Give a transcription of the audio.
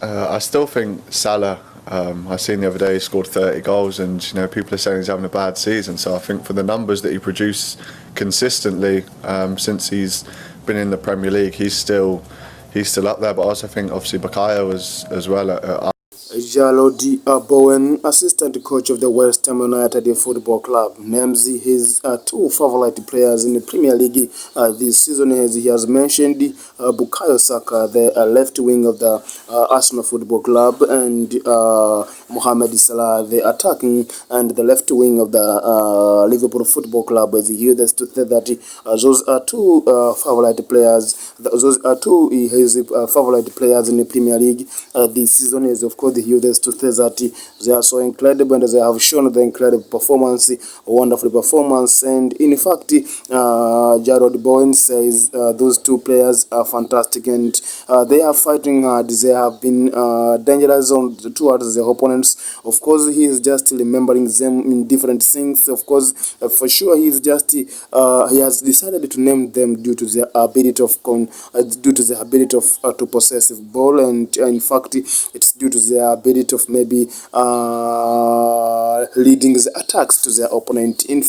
I still think Salah. I seen the other day he scored 30 goals, and people are saying he's having a bad season. So I think for the numbers that he produced consistently since he's been in the Premier League, he's still up there. But I also think obviously Bakayo was as well at Jalodi Bowen, assistant coach of the Westham United Football Club, names his two favorite players in the Premier League this season. As he has mentioned, Bukayo Saka, the left wing of the Arsenal Football Club, and Mohamed Salah, the attacking and the left wing of the Liverpool Football Club. As he used to say that those are two favorite players. Those are two his favorite players in the Premier League this season. Is of course the used to say that they are so incredible and they have shown the incredible performance, wonderful performance. And in fact, Jarrod Bowen says those two players are fantastic and they are fighting hard. They have been dangerous towards their opponents. Of course, he is just remembering them in different things. Of course, for sure, he is just he has decided to name them due to their ability of to possess the ball, and in fact, it's due to their ability of maybe leading the attacks to their opponent. In